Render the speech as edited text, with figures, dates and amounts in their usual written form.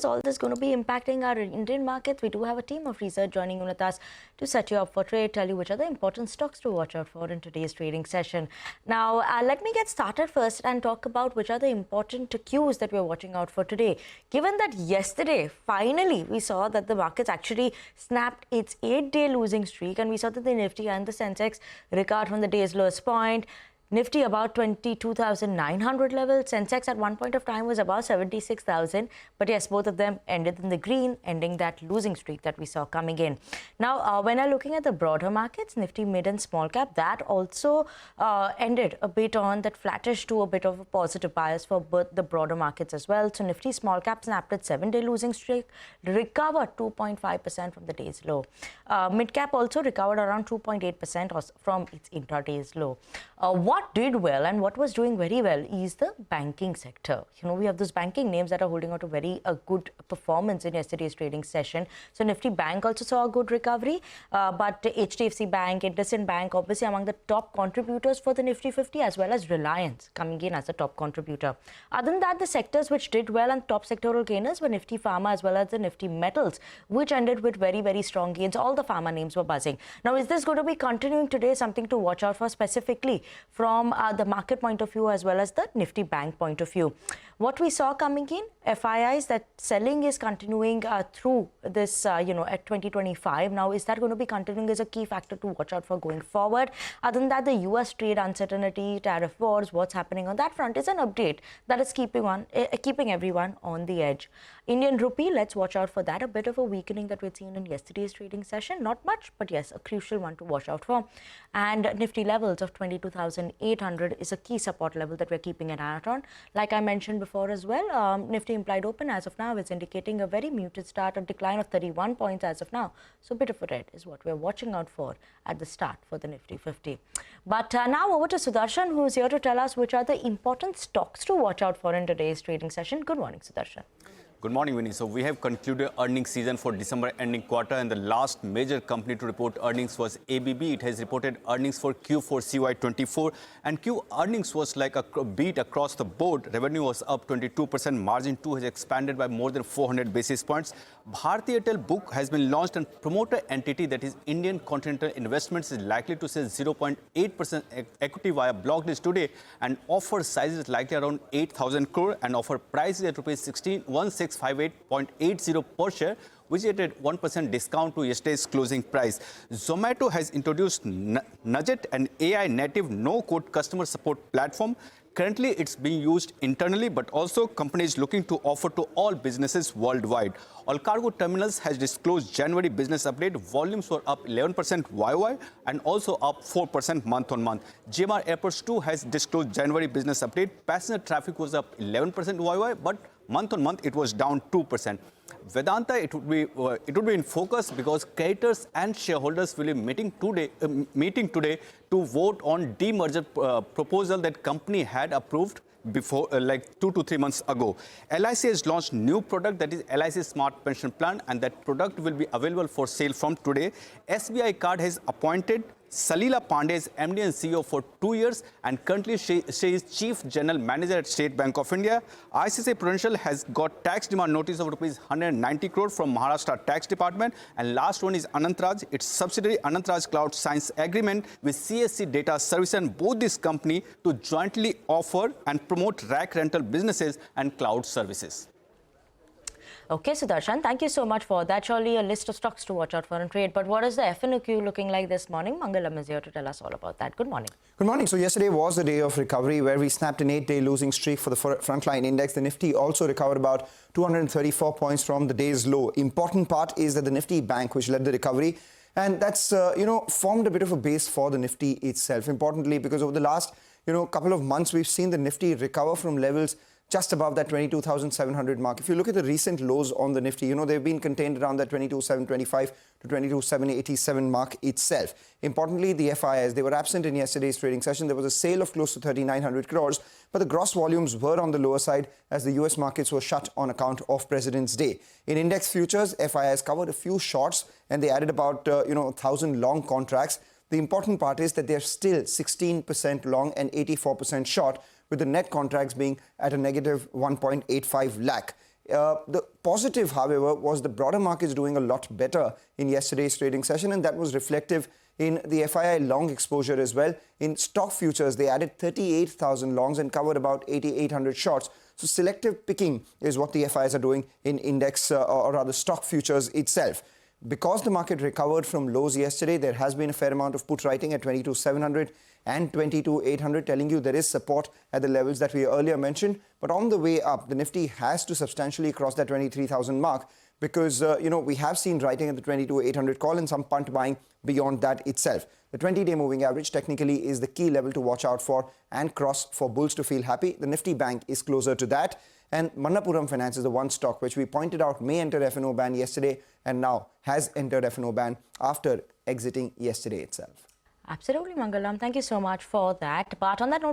is all this going to be impacting our Indian markets? We do have a team of research joining with us to set you up for trade, tell you which are the important stocks to watch out for in today's trading session. Now, let me get started first and talk about which are the important cues that we're watching out for today. Given that yesterday, finally, we saw that the markets actually snapped its 8-day losing streak, and we saw that the Nifty and the Sensex recovered from the day's lowest point. Nifty about 22,900 levels. Sensex at one point of time was about 76,000. But yes, both of them ended in the green, ending that losing streak that we saw coming in. Now, when I'm looking at the broader markets, Nifty mid and small cap, that also ended a bit on that flattish to a bit of a positive bias for both the broader markets as well. So Nifty small cap snapped its 7-day losing streak, recovered 2.5% from the day's low. Mid cap also recovered around 2.8% from its intraday's low. What did well and what was doing very well is the banking sector. You know, we have those banking names that are holding out a very good performance in yesterday's trading session. So Nifty Bank also saw a good recovery, but HDFC Bank, IndusInd Bank, obviously among the top contributors for the Nifty 50, as well as Reliance coming in as a top contributor. Other than that, the sectors which did well and top sectoral gainers were Nifty Pharma as well as the Nifty Metals, which ended with very strong gains. All the pharma names were buzzing. Now, is this going to be continuing today? Something to watch out for specifically from the market point of view as well as the Nifty Bank point of view. What we saw coming in, FIIs, that selling is continuing through this, at 2025. Now, is that going to be continuing is a key factor to watch out for going forward. Other than that, the US trade uncertainty, tariff wars, what's happening on that front is an update that is keeping everyone on the edge. Indian rupee, let's watch out for that. A bit of a weakening that we'd seen in yesterday's trading session. Not much, but yes, a crucial one to watch out for. And Nifty levels of 22,800 is a key support level that we're keeping an eye out on. Like I mentioned before as well, Nifty implied open as of now is indicating a very muted start, a decline of 31 points as of now. So a bit of a red is what we're watching out for at the start for the Nifty 50. But now over to Sudarshan, who's here to tell us which are the important stocks to watch out for in today's trading session. Good morning, Sudarshan. Good morning, Winnie. So we have concluded earnings season for December ending quarter, and the last major company to report earnings was ABB. It has reported earnings for Q4 CY24, and Q earnings was like a beat across the board. Revenue was up 22%. Margin 2 has expanded by more than 400 basis points. Bharti Airtel book has been launched, and promoter entity, that is Indian Continental Investments, is likely to sell 0.8% equity via block list today, and offer size is likely around 8,000 crore, and offer price is at rupees 16,165.80 per share, which is at 1% discount to yesterday's closing price. Zomato has introduced Nudget, an AI native no-code customer support platform. Currently, it's being used internally, but also companies looking to offer to all businesses worldwide. All Cargo Terminals has disclosed January business update. Volumes were up 11% YOY and also up 4% month-on-month. GMR Airports too has disclosed January business update. Passenger traffic was up 11% YOY, but month-on-month it was down 2%. Vedanta, it would be in focus because creditors and shareholders will be meeting today to vote on demerger proposal that company had approved before, like 2 to 3 months ago. LIC has launched new product, that is LIC Smart Pension Plan, and that product will be available for sale from today. SBI Card has appointed Salila Pandey as MD and CEO for 2 years, and currently she is Chief General Manager at State Bank of India. ICICI Prudential has got tax demand notice of rupees 190 crore from Maharashtra Tax Department. And last one is Anantraj. Its subsidiary Anantraj Cloud Science agreement with CSC Data Service, and both this company to jointly offer and promote rack rental businesses and cloud services. Okay, Sudarshan, thank you so much for that. Surely a list of stocks to watch out for and trade. But what is the FNQ looking like this morning? Mangalam is here to tell us all about that. Good morning. Good morning. So yesterday was the day of recovery where we snapped an 8-day losing streak for the frontline index. The Nifty also recovered about 234 points from the day's low. Important part is that the Nifty Bank, which led the recovery, and that's, formed a bit of a base for the Nifty itself. Importantly, because over the last, couple of months, we've seen the Nifty recover from levels just above that 22,700 mark. If you look at the recent lows on the Nifty, they've been contained around that 22,725 to 22,787 mark itself. Importantly, the FIIs, they were absent in yesterday's trading session. There was a sale of close to 3,900 crores, but the gross volumes were on the lower side as the US markets were shut on account of President's Day. In index futures, FIIs covered a few shorts and they added about 1,000 long contracts. The important part is that they're still 16% long and 84% short, with the net contracts being at a negative 1.85 lakh. The positive, however, was the broader markets doing a lot better in yesterday's trading session, and that was reflective in the FII long exposure as well. In stock futures, they added 38,000 longs and covered about 8,800 shorts. So selective picking is what the FIs are doing in index or rather stock futures itself. Because the market recovered from lows yesterday, there has been a fair amount of put writing at 22,700 and 22,800, telling you there is support at the levels that we earlier mentioned. But on the way up, the Nifty has to substantially cross that 23,000 mark because, we have seen writing at the 22,800 call and some punt buying beyond that itself. The 20-day moving average technically is the key level to watch out for and cross for bulls to feel happy. The Nifty Bank is closer to that. And Manappuram Finance is the one stock which we pointed out may enter F&O ban yesterday and now has entered F&O ban after exiting yesterday itself. Absolutely, Mangalam. Thank you so much for that. But on that note,